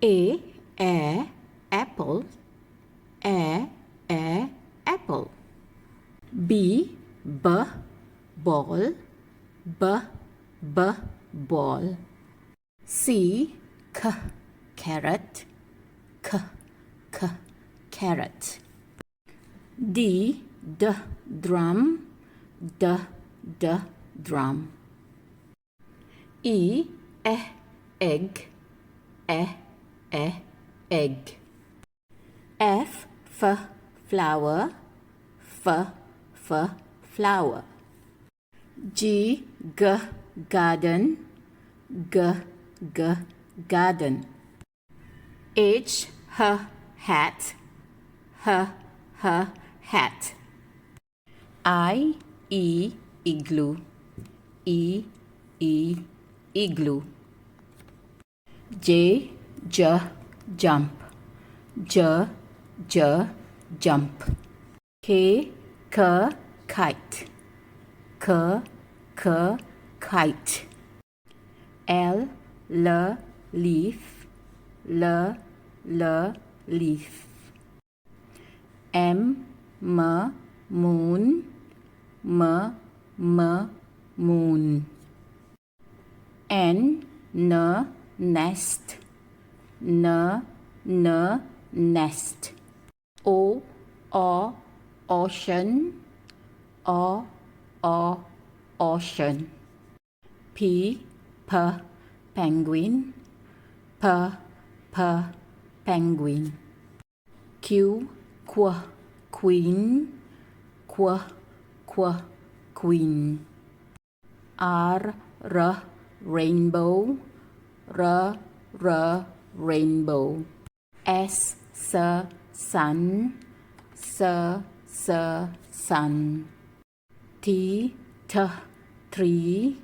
A, apple, apple. B, ball, ball. C, carrot, carrot. D, drum, drum. E, egg, egg. F, flower, flower. G, garden, garden. H, hat, hat. I, igloo, igloo. J, jump, jump. K, kite, kite. L, leaf, leaf. M, moon, moon. N, nest, nest. O, ocean, ocean. P, penguin, penguin. Q, queen, queen. R, rainbow, rainbow. S, sun, sun. T, tree,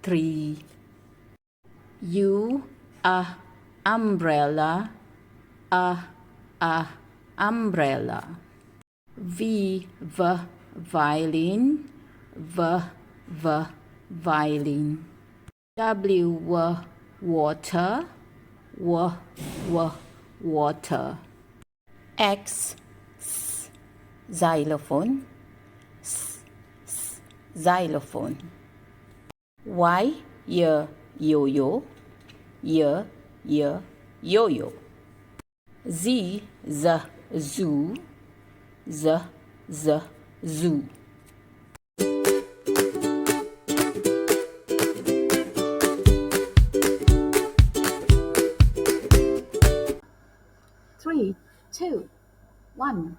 tree. U, umbrella, umbrella. V, violin, violin. W, water, water. X, xylophone, xylophone. Y, yo-yo, yo-yo. Z, zoo, zoo. Three, two, one,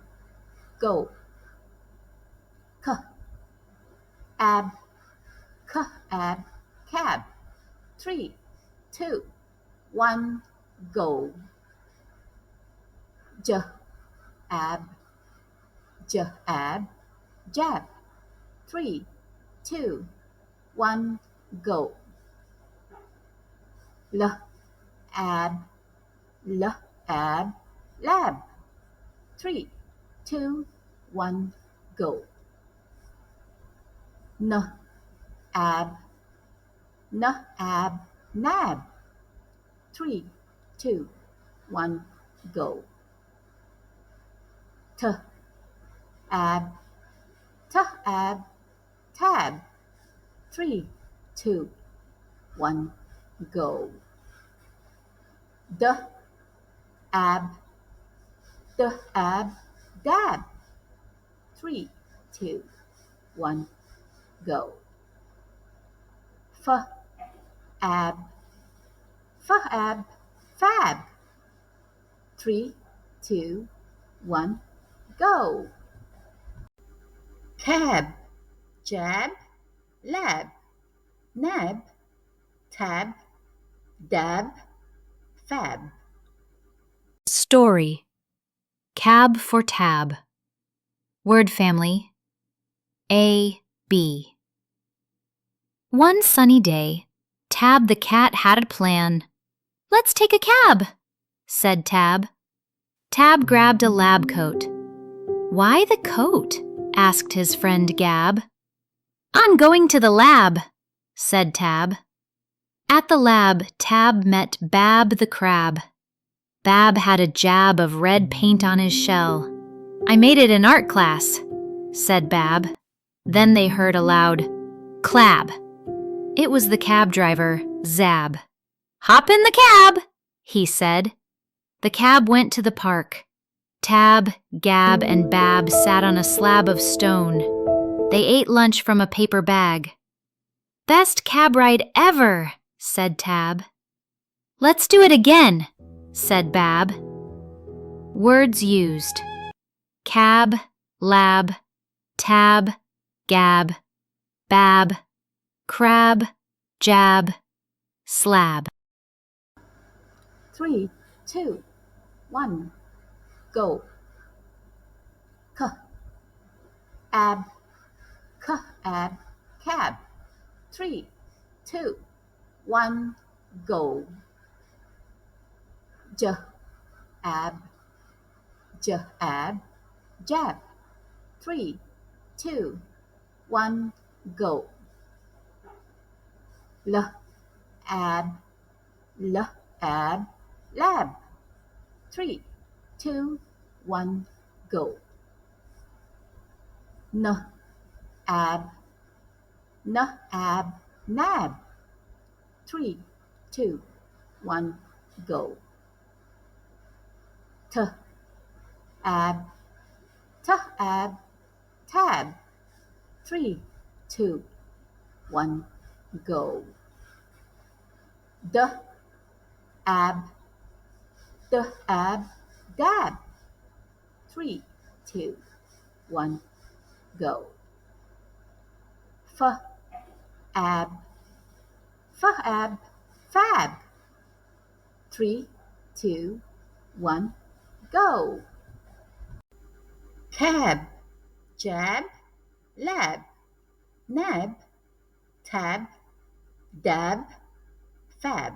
go. Ab, cab. 3, 2, 1, go. Ab, jab. 3, 2, 1, go. Ab, lab. 3, 2, 1, go. Ab, nab. 3, 2, 1, go. Ab, tab. 3, 2, 1, go. Ab, dab. 3, 2, 1, go. Ab, fab. 3, 2, 1, go. Cab, jab, lab, nab, tab, dab, fab. Story. Cab for tab. Word family. A, B. One sunny day, Tab the cat had a plan. "Let's take a cab," said Tab. Tab grabbed a lab coat. "Why the coat?" asked his friend Gab. "I'm going to the lab," said Tab. At the lab, Tab met Bab the crab. Bab had a jab of red paint on his shell. "I made it in art class," said Bab. Then they heard a loud clab. It was the cab driver, Zab. "Hop in the cab," he said. The cab went to the park. Tab, Gab, and Bab sat on a slab of stone. They ate lunch from a paper bag. "Best cab ride ever," said Tab. "Let's do it again," said Bab. Words used: cab, lab, tab, gab, bab, crab, jab, slab. 3, 2, 1, go. K, ab, k, ab, cab. 3, 2, 1, go. J, ab, jab. 3, 2, 1, go. L, ab, lab. 3, 2, 1, go. N, ab, nab. 3, 2, 1, go. T, ab, tab. 3, 2, 1, go. D, ab, dab. 3, 2, 1, go. F, ab, fab. 3, 2, 1, go. Cab, jab, lab, nab, tab, dab, fab.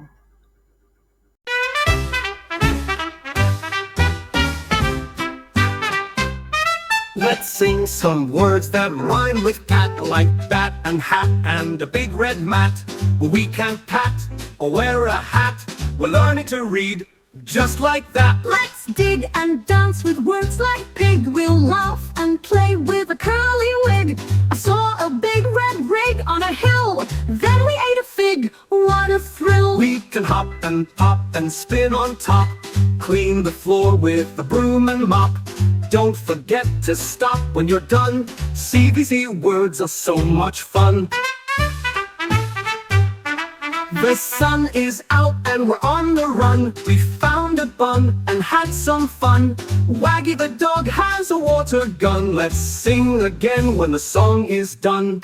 Let's sing some words that rhyme with cat, like bat and hat and a big red mat. We can't pat or wear a hat. We're learning to read just like that. Let's dig and dance with words like pig. We'll laugh and play with a curly wig. I saw a big red rig on a hill. Then we ate a fig. What a thrill! We can hop and pop and spin on top. Clean the floor with a broom and mop. Don't forget to stop when you're done. CVC words are so much fun. The sun is out and we're on the run. We found a bun and had some fun. Waggy the dog has a water gun. Let's sing again when the song is done.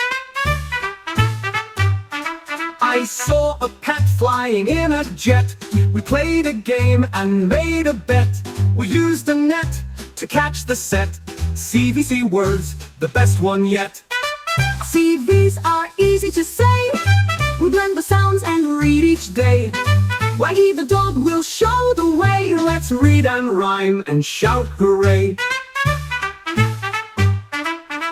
I saw a pet flying in a jet. We played a game and made a bet. We used a net to catch the set. CVC words, the best one yet. CVs are easy to say. We blend the sounds and read each day. Waggy the dog will show the way. Let's read and rhyme and shout hooray.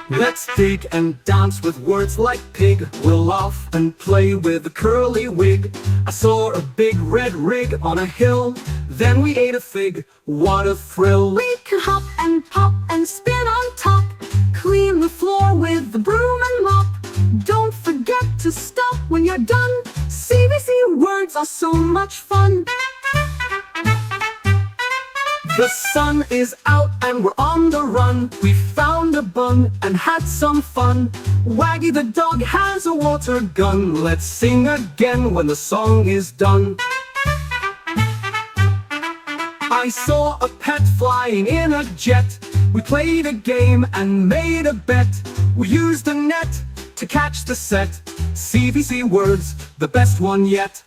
Let's dig and dance with words like pig. We'll laugh and play with a curly wig. I saw a big red rig on a hill. Then we ate a fig. What a thrill! We can hop and pop and spin on top. Clean the floor with the broom and mop. Don't forget to stop when you're done. CVC words are so much fun. The sun is out and we're on the run. We found a bun and had some fun. Waggy the dog has a water gun. Let's sing again when the song is done. I saw a pet flying in a jet. We played a game and made a bet. We used a net to catch the set. CVC words, the best one yet.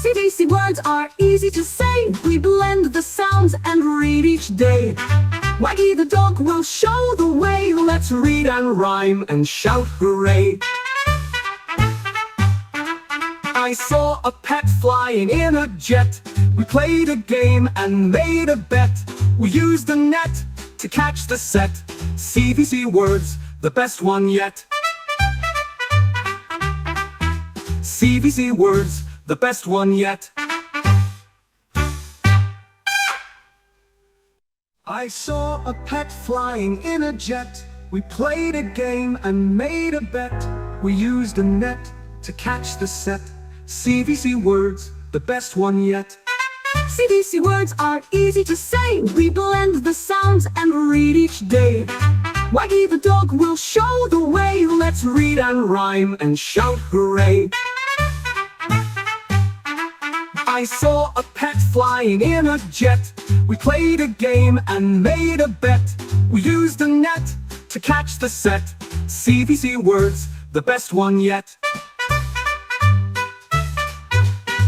CVC words are easy to say. We blend the sounds and read each day. Waggy the dog will show the way. Let's read and rhyme and shout hooray. I saw a pet flying in a jet. We played a game and made a bet. We used a net to catch the set. CVC words, the best one yet. CVC words, the best one yet. I saw a pet flying in a jet. We played a game and made a bet. We used a net to catch the set. CVC words, the best one yet. CVC words are easy to say. We blend the sounds and read each day. Waggy the dog will show the way. Let's read and rhyme and shout hooray. I saw a pet flying in a jet. We played a game and made a bet. We used a net to catch the set. CVC words, the best one yet.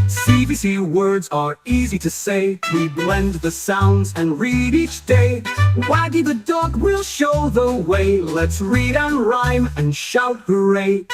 CVC words are easy to say. We blend the sounds and read each day. Waggy the dog will show the way. Let's read and rhyme and shout hooray.